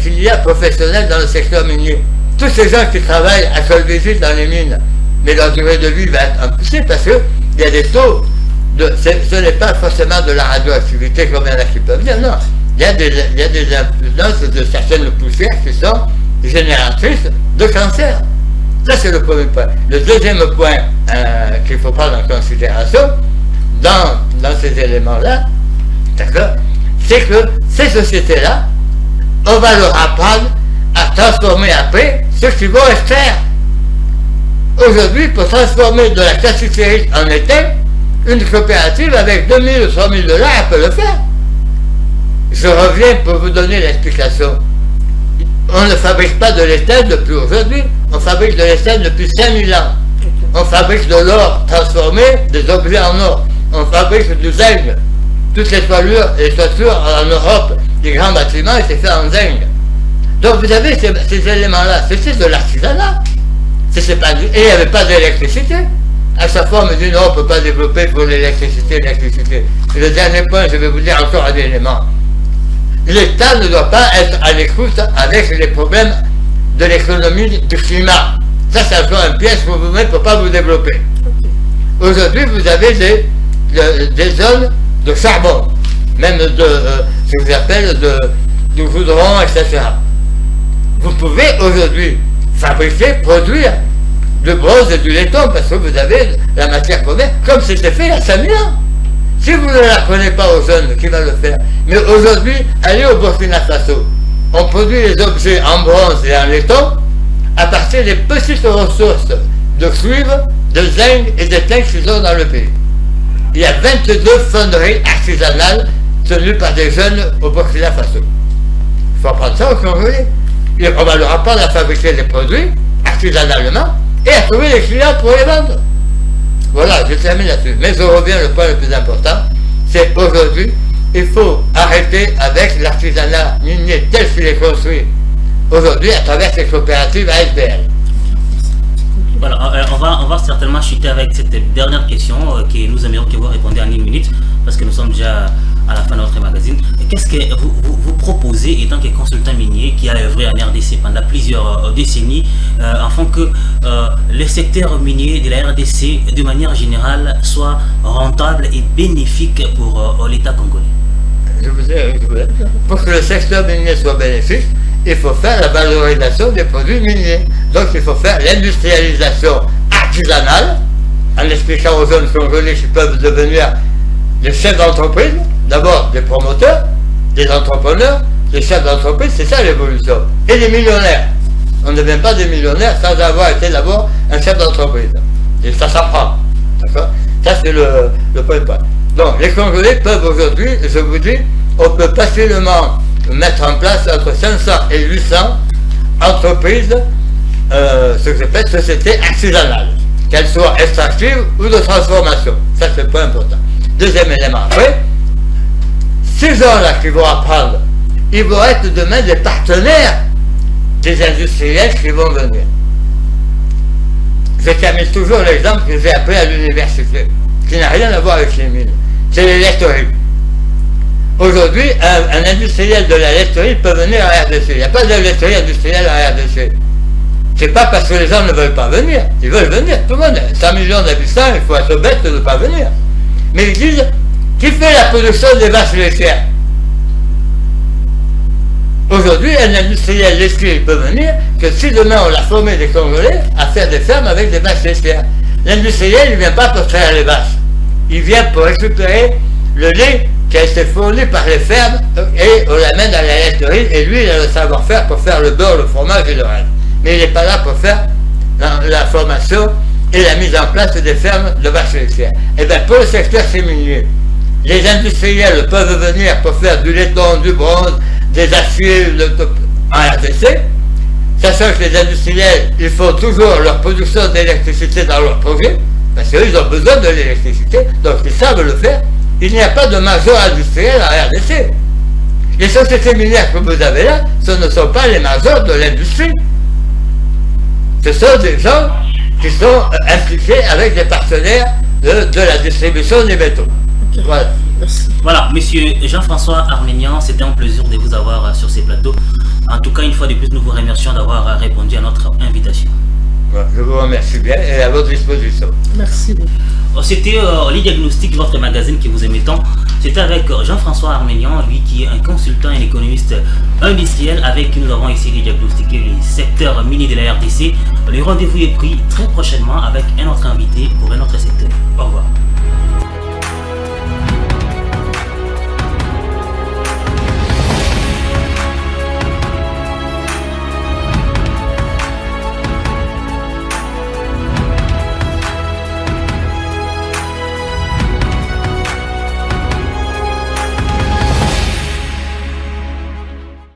qu'il y a professionnelles dans le secteur minier? Tous ces gens qui travaillent à Colvisite dans les mines, mais leur durée de vie va être amplifiée parce qu'il y a des taux ce n'est pas forcément de la radioactivité comme il y en a qui peuvent dire, non. Il y a des influences de certaines poussières qui sont génératrices de cancer. Ça, c'est le premier point. Le deuxième point qu'il faut prendre en considération dans ces éléments-là, d'accord, c'est que ces sociétés-là, on va leur apprendre à transformer après ce qu'ils vont extraire. Aujourd'hui, pour transformer de la cassitérite en étain, une coopérative avec 2 000 ou 3 000 $, elle peut le faire. Je reviens pour vous donner l'explication. On ne fabrique pas de l'étain depuis aujourd'hui, on fabrique de l'étain depuis 5000 ans. On fabrique de l'or transformé, des objets en or. On fabrique du zinc. Toutes les toitures en Europe, des grands bâtiments, c'est fait en zinc. Donc vous avez ces éléments-là, c'est de l'artisanat. Et il n'y avait pas d'électricité. À chaque fois, on me dit non, on ne peut pas développer pour l'électricité. Et le dernier point, je vais vous dire encore un élément. L'État ne doit pas être à l'écoute avec les problèmes de l'économie du climat. Ça encore un piège que vous-même ne pouvez pas vous développer. Aujourd'hui, vous avez des zones de charbon, même ce que j'appelle du goudron, etc. Vous pouvez aujourd'hui fabriquer, produire du bronze et du laiton parce que vous avez la matière première, comme c'était fait il y a 5000 ans. Si vous ne l'apprenez pas aux jeunes, qui va le faire? Mais aujourd'hui, allez au Burkina Faso. On produit les objets en bronze et en laiton à partir des petites ressources de cuivre, de zinc et d'étain qu'ils ont dans le pays. Il y a 22 fonderies artisanales tenues par des jeunes au Burkina Faso. Il faut apprendre ça aux Congolais. On va leur apprendre à fabriquer des produits artisanalement et à trouver des clients pour les vendre. Voilà, je termine là-dessus. Mais je reviens au point le plus important, c'est aujourd'hui, il faut arrêter avec l'artisanat minier tel qu'il est construit aujourd'hui à travers ces coopératives ASBL. Voilà, on va certainement chuter avec cette dernière question que nous aimerions que vous répondiez en 1 minute parce que nous sommes déjà à la fin de notre magazine. Qu'est-ce que vous proposez étant que consultant minier qui a œuvré en RDC pendant plusieurs décennies afin que le secteur minier de la RDC de manière générale soit rentable et bénéfique pour l'État congolais? Pour que le secteur minier soit bénéfique, il faut faire la valorisation des produits miniers. Donc il faut faire l'industrialisation artisanale, en expliquant aux jeunes congolais qui peuvent devenir des chefs d'entreprise, d'abord des promoteurs, des entrepreneurs, des chefs d'entreprise, c'est ça l'évolution. Et des millionnaires. On ne devient pas des millionnaires sans avoir été d'abord un chef d'entreprise. Et ça s'apprend. D'accord? Ça c'est le point. Donc les Congolais peuvent aujourd'hui, je vous dis, on peut facilement mettre en place entre 500 et 800 entreprises, ce que j'appelle sociétés artisanales, qu'elles soient extractives ou de transformation. Ça c'est le point important. Deuxième élément, après, ces gens-là qui vont apprendre, ils vont être demain des partenaires des industriels qui vont venir. Je termine toujours l'exemple que j'ai appris à l'université, qui n'a rien à voir avec les mines. C'est les laiteries. Aujourd'hui, un industriel de la laiterie peut venir à RDC. Il n'y a pas de laiterie industrielle à RDC. C'est pas parce que les gens ne veulent pas venir. Ils veulent venir, tout le monde. 100 millions d'habitants, il faut être bête de ne pas venir. Mais ils disent, qui fait la production des vaches laitières? Aujourd'hui, un industriel laitier peut venir que si demain on a formé des Congolais à faire des fermes avec des vaches laitières. L'industriel, il ne vient pas pour faire les vaches. Il vient pour récupérer le lait qui a été fourni par les fermes et on l'amène à la laiterie et lui, il a le savoir-faire pour faire le beurre, le fromage et le reste. Mais il n'est pas là pour faire la formation et la mise en place des fermes de vaches laitières. Et bien pour le secteur séminier, les industriels peuvent venir pour faire du laiton, du bronze, des aciers en RDC, sachant que les industriels, ils font toujours leur production d'électricité dans leur projet, parce qu'ils ont besoin de l'électricité, donc ils savent le faire. Il n'y a pas de major industriel en RDC. Les sociétés minières que vous avez là, ce ne sont pas les majors de l'industrie. Ce sont des gens qui sont impliqués avec des partenaires de la distribution des métaux. Okay. Voilà. Merci. Voilà, monsieur Jean-François Arménian, c'était un plaisir de vous avoir sur ces plateaux. En tout cas, une fois de plus, nous vous remercions d'avoir répondu à notre invitation. Je vous remercie bien et à votre disposition. Merci beaucoup. C'était les diagnostics, votre magazine que vous aimez tant. C'était avec Jean-François Arménian, lui qui est un consultant et un économiste industriel avec qui nous avons essayé de diagnostiquer les secteurs miniers de la RDC. Le rendez-vous est pris très prochainement avec un autre invité pour un autre secteur. Au revoir.